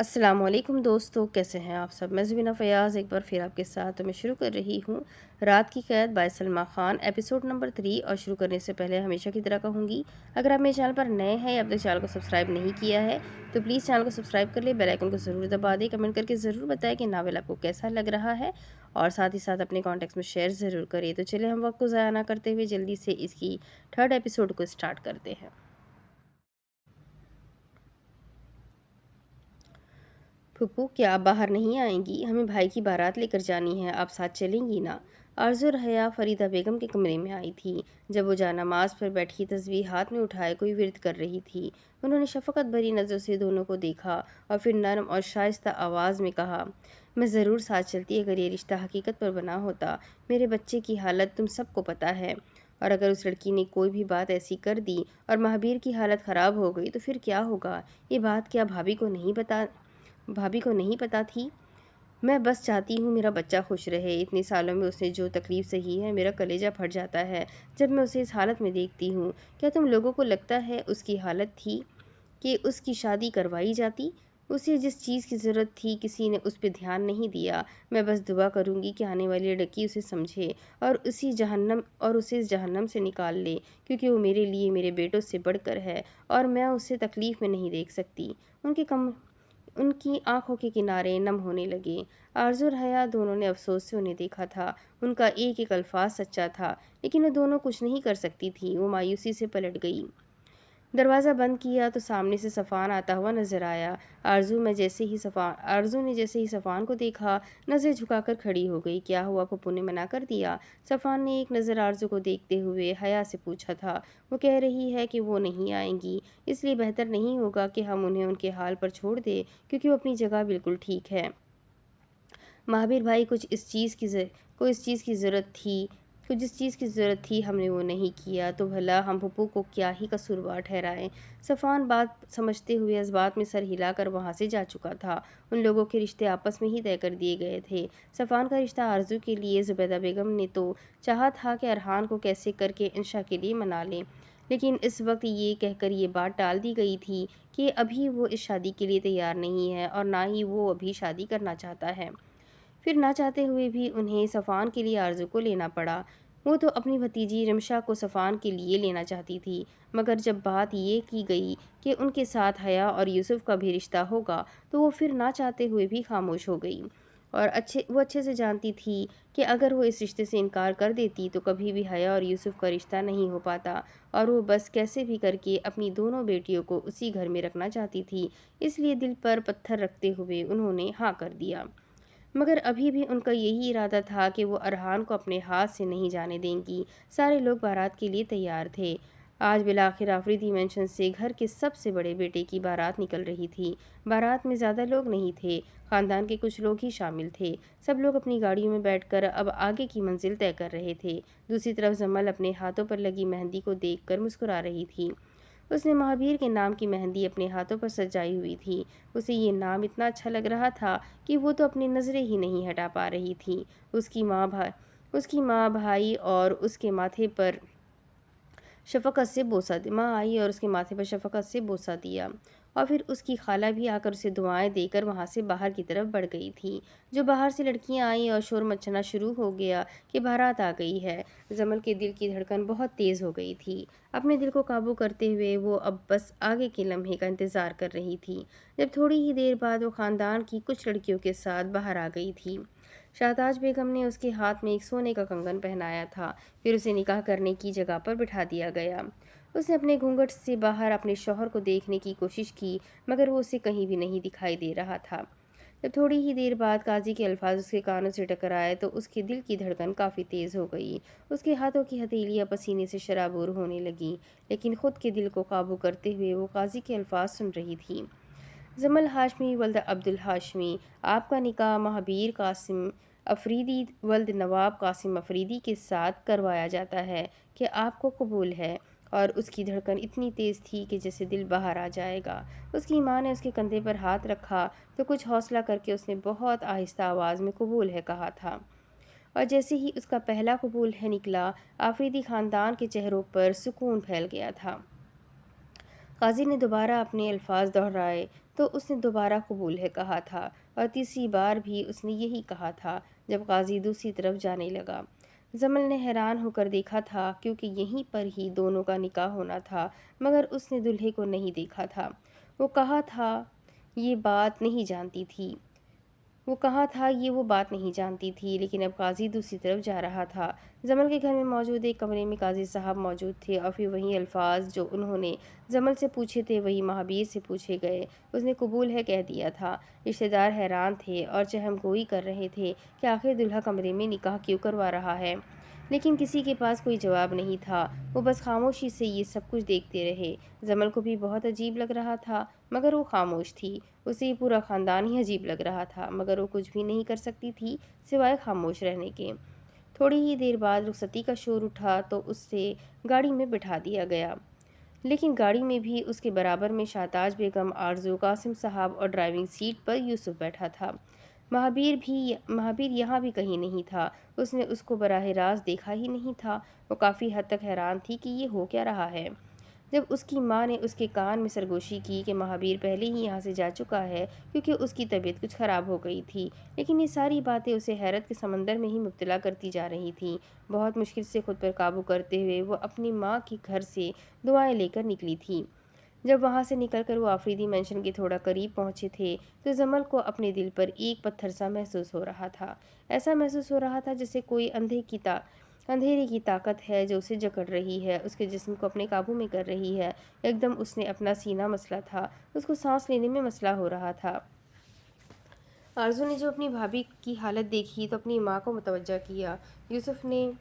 السلام علیکم دوستو، کیسے ہیں آپ سب؟ میں زبینہ فیاض ایک بار پھر آپ کے ساتھ میں شروع کر رہی ہوں رات کی قید by Salma Khan episode number 3۔ اور شروع کرنے سے پہلے ہمیشہ کی طرح کہوں گی، اگر آپ میرے چینل پر نئے ہیں یا اب تک چینل کو سبسکرائب نہیں کیا ہے تو پلیز چینل کو سبسکرائب کر لیں، بیل آئیکن کو ضرور دبا دیں، کمنٹ کر کے ضرور بتائیں کہ ناول آپ کو کیسا لگ رہا ہے، اور ساتھ ہی ساتھ اپنے کانٹیکٹس میں شیئر ضرور کریں۔ تو چلیں ہم وقت کو ضائع نہ کرتے ہوئے جلدی سے اس کی 3rd ایپیسوڈ کو اسٹارٹ کرتے ہیں۔ پھپھو، کیا آپ باہر نہیں آئیں گی؟ ہمیں بھائی کی بارات لے کر جانی ہے، آپ ساتھ چلیں گی نا؟ آرزو اور حیا فریدہ بیگم کے کمرے میں آئی تھی جب وہ جانماز پر بیٹھی تسبیح ہاتھ میں اٹھائے کوئی ورد کر رہی تھی۔ انہوں نے شفقت بھری نظروں سے دونوں کو دیکھا اور پھر نرم اور شائستہ آواز میں کہا، میں ضرور ساتھ چلتی اگر یہ رشتہ حقیقت پر بنا ہوتا۔ میرے بچے کی حالت تم سب کو پتہ ہے، اور اگر اس لڑکی نے کوئی بھی بات ایسی کر دی اور مہابیر کی حالت خراب ہو گئی تو پھر کیا ہوگا؟ یہ بات کیا بھابھی کو نہیں پتا تھی؟ میں بس چاہتی ہوں میرا بچہ خوش رہے۔ اتنے سالوں میں اس نے جو تکلیف سہی ہے، میرا کلیجہ پھٹ جاتا ہے جب میں اسے اس حالت میں دیکھتی ہوں۔ کیا تم لوگوں کو لگتا ہے اس کی حالت تھی کہ اس کی شادی کروائی جاتی؟ اسے جس چیز کی ضرورت تھی کسی نے اس پہ دھیان نہیں دیا۔ میں بس دعا کروں گی کہ آنے والی لڑکی اسے سمجھے اور اسے اس جہنم سے نکال لے، کیونکہ وہ میرے لیے میرے بیٹوں سے بڑھ کر ہے اور میں اسے تکلیف میں نہیں دیکھ سکتی۔ ان کی آنکھوں کے کنارے نم ہونے لگے۔ آرزو اور حیا دونوں نے افسوس سے انہیں دیکھا تھا۔ ان کا ایک ایک الفاظ سچا تھا، لیکن وہ دونوں کچھ نہیں کر سکتی تھی۔ وہ مایوسی سے پلٹ گئی۔ دروازہ بند کیا تو سامنے سے صفوان آتا ہوا نظر آیا۔ آرزو نے جیسے ہی صفوان کو دیکھا، نظر جھکا کر کھڑی ہو گئی۔ کیا ہوا، پھپھو نے منع کر دیا؟ صفوان نے ایک نظر آرزو کو دیکھتے ہوئے حیا سے پوچھا تھا۔ وہ کہہ رہی ہے کہ وہ نہیں آئیں گی، اس لیے بہتر نہیں ہوگا کہ ہم انہیں ان کے حال پر چھوڑ دیں، کیونکہ وہ اپنی جگہ بالکل ٹھیک ہے۔ مہابیر بھائی کو جس چیز کی ضرورت تھی ہم نے وہ نہیں کیا، تو بھلا ہم پھپھو کو کیا ہی قصوروار ٹھہرائیں؟ صفوان بات سمجھتے ہوئے اس بات میں سر ہلا کر وہاں سے جا چکا تھا۔ ان لوگوں کے رشتے آپس میں ہی طے کر دیے گئے تھے۔ صفوان کا رشتہ آرزو کے لیے زبیدہ بیگم نے تو چاہا تھا کہ ارحان کو کیسے کر کے انشا کے لیے منا لیں، لیکن اس وقت یہ کہہ کر یہ بات ٹال دی گئی تھی کہ ابھی وہ اس شادی کے لیے تیار نہیں ہے اور نہ ہی وہ ابھی شادی کرنا چاہتا ہے۔ پھر نہ چاہتے ہوئے بھی انہیں صفوان کے لیے آرزو کو لینا پڑا۔ وہ تو اپنی بھتیجی رمشا کو صفوان کے لیے لینا چاہتی تھی، مگر جب بات یہ کی گئی کہ ان کے ساتھ حیا اور یوسف کا بھی رشتہ ہوگا تو وہ پھر نہ چاہتے ہوئے بھی خاموش ہو گئی۔ اور وہ اچھے سے جانتی تھی کہ اگر وہ اس رشتے سے انکار کر دیتی تو کبھی بھی حیا اور یوسف کا رشتہ نہیں ہو پاتا، اور وہ بس کیسے بھی کر کے اپنی دونوں بیٹیوں کو اسی گھر میں رکھنا چاہتی تھی۔ اس لیے دل پر پتھر رکھتے ہوئے انہوں نے ہاں کر دیا۔ مگر ابھی بھی ان کا یہی ارادہ تھا کہ وہ ارحان کو اپنے ہاتھ سے نہیں جانے دیں گی۔ سارے لوگ بارات کے لیے تیار تھے۔ آج بالآخر آفریدی مینشن سے گھر کے سب سے بڑے بیٹے کی بارات نکل رہی تھی۔ بارات میں زیادہ لوگ نہیں تھے، خاندان کے کچھ لوگ ہی شامل تھے۔ سب لوگ اپنی گاڑیوں میں بیٹھ کر اب آگے کی منزل طے کر رہے تھے۔ دوسری طرف جمل اپنے ہاتھوں پر لگی مہندی کو دیکھ کر مسکرا رہی تھی۔ اس نے مہابیر کے نام کی مہندی اپنے ہاتھوں پر سجائی ہوئی تھی۔ اسے یہ نام اتنا اچھا لگ رہا تھا کہ وہ تو اپنی نظریں ہی نہیں ہٹا پا رہی تھی۔ اس کی ماں بھائی اور اس کے ماتھے پر شفقت سے بوسہ دیا، اور پھر اس کی خالہ بھی آ کر اسے دعائیں دے کر وہاں سے باہر کی طرف بڑھ گئی تھی۔ جو باہر سے لڑکیاں آئیں اور شور مچنا شروع ہو گیا کہ بارات آ گئی ہے۔ جمل کے دل کی دھڑکن بہت تیز ہو گئی تھی۔ اپنے دل کو قابو کرتے ہوئے وہ اب بس آگے کے لمحے کا انتظار کر رہی تھی، جب تھوڑی ہی دیر بعد وہ خاندان کی کچھ لڑکیوں کے ساتھ باہر آ گئی تھی۔ شہتاج بیگم نے اس کے ہاتھ میں ایک سونے کا کنگن پہنایا تھا، پھر اسے نکاح کرنے کی جگہ پر بٹھا دیا گیا۔ اس نے اپنے گھونگھٹ سے باہر اپنے شوہر کو دیکھنے کی کوشش کی، مگر وہ اسے کہیں بھی نہیں دکھائی دے رہا تھا۔ جب تھوڑی ہی دیر بعد قاضی کے الفاظ اس کے کانوں سے ٹکرائے تو اس کے دل کی دھڑکن کافی تیز ہو گئی۔ اس کے ہاتھوں کی ہتھیلیاں پسینے سے شرابور ہونے لگیں، لیکن خود کے دل کو قابو کرتے ہوئے وہ قاضی کے الفاظ سن رہی تھی۔ جمل ہاشمی ولد عبد الہاشمی، آپ کا نکاح مہابیر قاسم افریدی ولد نواب قاسم افریدی کے ساتھ کروایا جاتا ہے، کہ آپ کو قبول ہے؟ اور اس کی دھڑکن اتنی تیز تھی کہ جیسے دل باہر آ جائے گا۔ اس کی ماں نے اس کے کندھے پر ہاتھ رکھا تو کچھ حوصلہ کر کے اس نے بہت آہستہ آواز میں قبول ہے کہا تھا، اور جیسے ہی اس کا پہلا قبول ہے نکلا، آفریدی خاندان کے چہروں پر سکون پھیل گیا تھا۔ قاضی نے دوبارہ اپنے الفاظ دہرائے تو اس نے دوبارہ قبول ہے کہا تھا، اور تیسری بار بھی اس نے یہی کہا تھا جب قاضی دوسری طرف جانے لگا۔ جمل نے حیران ہو کر دیکھا تھا، کیونکہ یہیں پر ہی دونوں کا نکاح ہونا تھا، مگر اس نے دلہے کو نہیں دیکھا تھا۔ وہ کہا تھا یہ بات نہیں جانتی تھی وہ بات نہیں جانتی تھی، لیکن اب قاضی دوسری طرف جا رہا تھا۔ جمل کے گھر میں موجود ایک کمرے میں قاضی صاحب موجود تھے، اور پھر وہی الفاظ جو انہوں نے جمل سے پوچھے تھے وہی مہابیر سے پوچھے گئے۔ اس نے قبول ہے کہہ دیا تھا۔ رشتہ دار حیران تھے اور چہم گوئی کر رہے تھے کہ آخر دلہا کمرے میں نکاح کیوں کروا رہا ہے، لیکن کسی کے پاس کوئی جواب نہیں تھا۔ وہ بس خاموشی سے یہ سب کچھ دیکھتے رہے۔ جمل کو بھی بہت عجیب لگ رہا تھا، مگر وہ خاموش تھی۔ اسے یہ پورا خاندان ہی عجیب لگ رہا تھا، مگر وہ کچھ بھی نہیں کر سکتی تھی سوائے خاموش رہنے کے۔ تھوڑی ہی دیر بعد رخصتی کا شور اٹھا تو اس سے گاڑی میں بٹھا دیا گیا، لیکن گاڑی میں بھی اس کے برابر میں شہتاج بیگم، آرزو، قاسم صاحب اور ڈرائیونگ سیٹ پر یوسف بیٹھا تھا۔ مہابیر یہاں بھی کہیں نہیں تھا۔ اس نے اس کو براہ راست دیکھا ہی نہیں تھا۔ وہ کافی حد تک حیران تھی کہ یہ ہو کیا رہا ہے۔ جب اس کی ماں نے اس کے کان میں سرگوشی کی کہ مہابیر پہلے ہی یہاں سے جا چکا ہے کیونکہ اس کی طبیعت کچھ خراب ہو گئی تھی، لیکن یہ ساری باتیں اسے حیرت کے سمندر میں ہی مبتلا کرتی جا رہی تھیں۔ بہت مشکل سے خود پر قابو کرتے ہوئے وہ اپنی ماں کے گھر سے دعائیں لے کر نکلی تھی۔ جب وہاں سے نکل کر وہ آفریدی مینشن کے تھوڑا قریب پہنچے تھے تو جمل کو اپنے دل پر ایک پتھر سا محسوس ہو رہا تھا۔ ایسا محسوس ہو رہا تھا جیسے کوئی اندھیرے کی طاقت ہے جو اسے جکڑ رہی ہے، اس کے جسم کو اپنے قابو میں کر رہی ہے۔ ایک دم اس نے اپنا سینہ مسلا تھا، اس کو سانس لینے میں مسئلہ ہو رہا تھا۔ آرزو نے جو اپنی بھابھی کی حالت دیکھی تو اپنی ماں کو متوجہ کیا۔ یوسف نے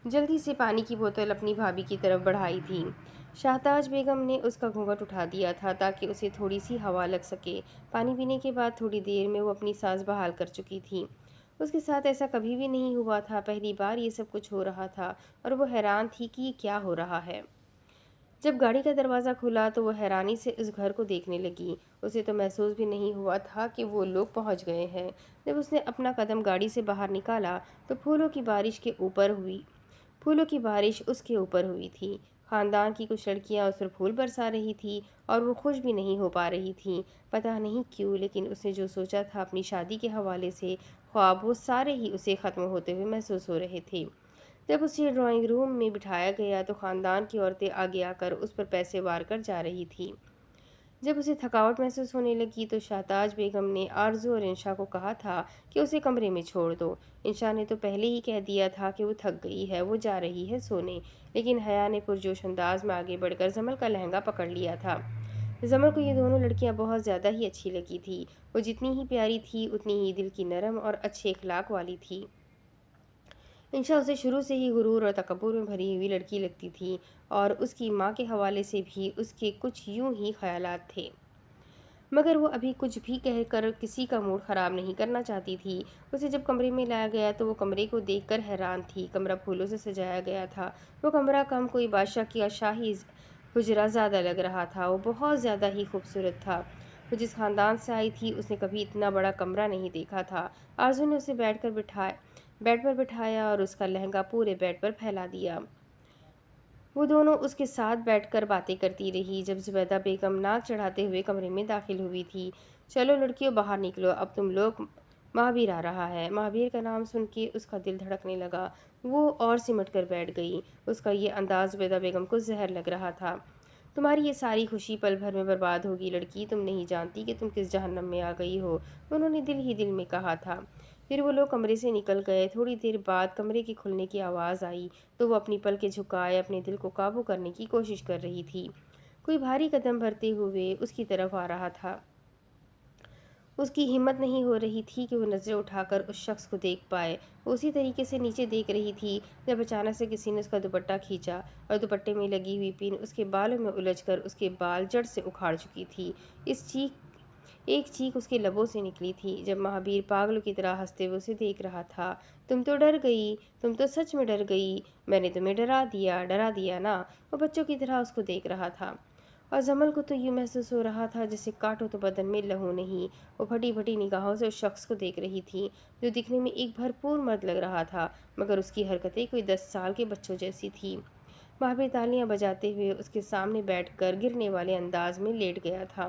جلدی سے پانی کی بوتل اپنی بھابھی کی طرف بڑھائی تھی۔ شہتاج بیگم نے اس کا گھونگھٹ اٹھا دیا تھا تاکہ اسے تھوڑی سی ہوا لگ سکے۔ پانی پینے کے بعد تھوڑی دیر میں وہ اپنی سانس بحال کر چکی تھی۔ اس کے ساتھ ایسا کبھی بھی نہیں ہوا تھا، پہلی بار یہ سب کچھ ہو رہا تھا، اور وہ حیران تھی کہ یہ کیا ہو رہا ہے۔ جب گاڑی کا دروازہ کھلا تو وہ حیرانی سے اس گھر کو دیکھنے لگی۔ اسے تو محسوس بھی نہیں ہوا تھا کہ وہ لوگ پہنچ گئے ہیں۔ جب اس نے اپنا قدم گاڑی سے باہر نکالا تو پھولوں کی بارش اس کے اوپر ہوئی تھی۔ خاندان کی کچھ لڑکیاں اس پر پھول برسا رہی تھی اور وہ خوش بھی نہیں ہو پا رہی تھیں۔ پتہ نہیں کیوں، لیکن اس نے جو سوچا تھا اپنی شادی کے حوالے سے، خواب وہ سارے ہی اسے ختم ہوتے ہوئے محسوس ہو رہے تھے۔ جب اسے ڈرائنگ روم میں بٹھایا گیا تو خاندان کی عورتیں آگے آ کر اس پر پیسے وار کر جا رہی تھیں۔ جب اسے تھکاوٹ محسوس ہونے لگی تو شہتاج بیگم نے آرزو اور انشا کو کہا تھا کہ اسے کمرے میں چھوڑ دو۔ انشا نے تو پہلے ہی کہہ دیا تھا کہ وہ تھک گئی ہے، وہ جا رہی ہے سونے، لیکن حیا نے پرجوش انداز میں آگے بڑھ کر جمل کا لہنگا پکڑ لیا تھا۔ جمل کو یہ دونوں لڑکیاں بہت زیادہ ہی اچھی لگی تھی۔ وہ جتنی ہی پیاری تھی اتنی ہی دل کی نرم اور اچھے اخلاق والی تھی۔ انشا اسے شروع سے ہی غرور اور تکبر میں بھری ہوئی لڑکی لگتی تھی، اور اس کی ماں کے حوالے سے بھی اس کے کچھ یوں ہی خیالات تھے، مگر وہ ابھی کچھ بھی کہہ کر کسی کا موڈ خراب نہیں کرنا چاہتی تھی۔ اسے جب کمرے میں لایا گیا تو وہ کمرے کو دیکھ کر حیران تھی۔ کمرہ پھولوں سے سجایا گیا تھا۔ وہ کمرہ کم کوئی بادشاہ کا شاہی حجرہ زیادہ لگ رہا تھا۔ وہ بہت زیادہ ہی خوبصورت تھا۔ وہ جس خاندان سے آئی تھی اس نے کبھی اتنا بڑا کمرہ نہیں دیکھا تھا۔ آرزو نے اسے بیڈ پر بٹھایا اور اس کا لہنگا پورے بیڈ پر پھیلا دیا۔ وہ دونوں اس کے ساتھ بیٹھ کر باتیں کرتی رہی جب زبیدہ بیگم ناک چڑھاتے ہوئے کمرے میں داخل ہوئی تھی۔ چلو لڑکیوں باہر نکلو، اب تم لوگ، مہابیر آ رہا ہے۔ مہابیر کا نام سن کے اس کا دل دھڑکنے لگا۔ وہ اور سمٹ کر بیٹھ گئی۔ اس کا یہ انداز زبیدہ بیگم کو زہر لگ رہا تھا۔ تمہاری یہ ساری خوشی پل بھر میں برباد ہوگی لڑکی، تم نہیں جانتی کہ تم کس جہنم میں آ گئی ہو، انہوں نے دل ہی دل میں کہا تھا۔ پھر وہ لوگ کمرے سے نکل گئے۔ تھوڑی دیر بعد کمرے کے کھلنے کی آواز آئی تو وہ اپنی پلکیں جھکائے اپنے دل کو قابو کرنے کی کوشش کر رہی تھی۔ کوئی بھاری قدم بھرتے ہوئے اس کی طرف آ رہا تھا۔ اس کی ہمت نہیں ہو رہی تھی کہ وہ نظریں اٹھا کر اس شخص کو دیکھ پائے۔ وہ اسی طریقے سے نیچے دیکھ رہی تھی جب اچانک سے کسی نے اس کا دوپٹہ کھینچا اور دوپٹے میں لگی ہوئی پن اس کے بالوں میں الجھ کر اس کے بال جڑ سے اکھاڑ چکی تھی۔ ایک چیخ اس کے لبوں سے نکلی تھی جب مہابیر پاگلوں کی طرح ہنستے ہوئے اسے دیکھ رہا تھا۔ تم تو ڈر گئی، تم تو سچ میں ڈر گئی، میں نے تمہیں ڈرا دیا نا۔ وہ بچوں کی طرح اس کو دیکھ رہا تھا، اور جمل کو تو یوں محسوس ہو رہا تھا جیسے کاٹو تو بدن میں لہو نہیں۔ وہ پھٹی پھٹی نگاہوں سے اس شخص کو دیکھ رہی تھی جو دکھنے میں ایک بھرپور مرد لگ رہا تھا، مگر اس کی حرکتیں کوئی 10 سال کے بچوں جیسی تھیں۔ مہابیر تالیاں بجاتے ہوئے اس کے سامنے بیٹھ کر گرنے والے انداز میں لیٹ گیا تھا۔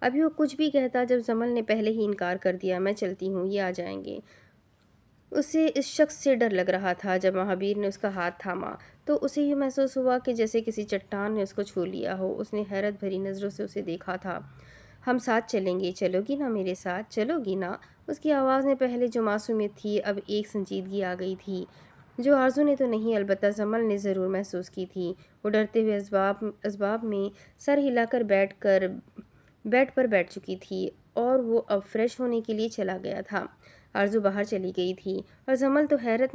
ابھی وہ کچھ بھی کہتا جب زمل نے پہلے ہی انکار کر دیا۔ میں چلتی ہوں، یہ آ جائیں گے۔ اسے اس شخص سے ڈر لگ رہا تھا۔ جب مہابیر نے اس کا ہاتھ تھاما تو اسے یہ محسوس ہوا کہ جیسے کسی چٹان نے اس کو چھو لیا ہو۔ اس نے حیرت بھری نظروں سے اسے دیکھا تھا۔ ہم ساتھ چلیں گے، چلو گی نا میرے ساتھ، چلو گی نا؟ اس کی آواز میں پہلے جو معصومیت تھی اب ایک سنجیدگی آ گئی تھی، جو آرزو نے تو نہیں البتہ زمل نے ضرور محسوس کی تھی۔ وہ ڈرتے ہوئے اسباب میں سر ہلا کر بیڈ پر بیٹھ چکی تھی اور وہ اب فریش ہونے کے لیے چلا گیا تھا۔ آرزو باہر چلی گئی تھی اور زمل تو حیرت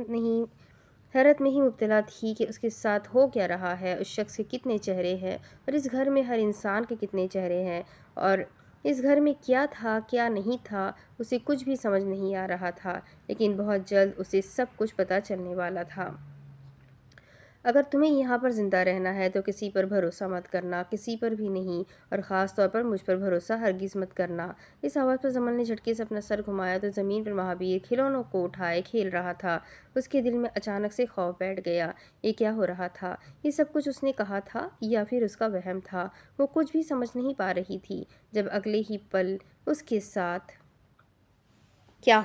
میں ہی مبتلا تھی کہ اس کے ساتھ ہو کیا رہا ہے۔ اس شخص کے کتنے چہرے ہیں اور اس گھر میں ہر انسان کے کتنے چہرے ہیں، اور اس گھر میں کیا تھا کیا نہیں تھا اسے کچھ بھی سمجھ نہیں آ رہا تھا، لیکن بہت جلد اسے سب کچھ پتہ چلنے والا تھا۔ اگر تمہیں یہاں پر زندہ رہنا ہے تو کسی پر بھروسہ مت کرنا، کسی پر بھی نہیں، اور خاص طور پر مجھ پر بھروسہ ہرگز مت کرنا۔ اس آواز پر زمل نے جھٹکے سے اپنا سر گھمایا تو زمین پر مہابیر کھلونوں کو اٹھائے کھیل رہا تھا۔ اس کے دل میں اچانک سے خوف بیٹھ گیا۔ یہ کیا ہو رہا تھا؟ یہ سب کچھ اس نے کہا تھا یا پھر اس کا وہم تھا؟ وہ کچھ بھی سمجھ نہیں پا رہی تھی۔ جب اگلے ہی پل اس کے ساتھ کیا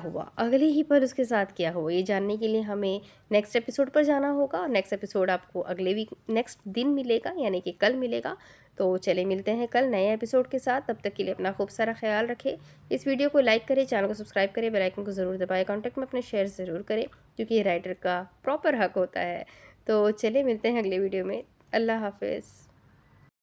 ہوا، یہ جاننے کے لیے ہمیں نیکسٹ ایپیسوڈ پر جانا ہوگا، اور نیکسٹ ایپیسوڈ آپ کو نیکسٹ دن ملے گا، یعنی کہ کل ملے گا۔ تو چلے ملتے ہیں کل نئے ایپیسوڈ کے ساتھ، تب تک کے لیے اپنا خوب سارا خیال رکھیں۔ اس ویڈیو کو لائک کریں، چینل کو سبسکرائب کریں، بیل آئیکن کو ضرور دبائیں، کانٹیکٹ میں اپنے شیئر ضرور کریں کیونکہ یہ رائٹر کا پراپر حق ہوتا ہے۔ تو چلے ملتے ہیں اگلے ویڈیو میں۔ اللہ حافظ۔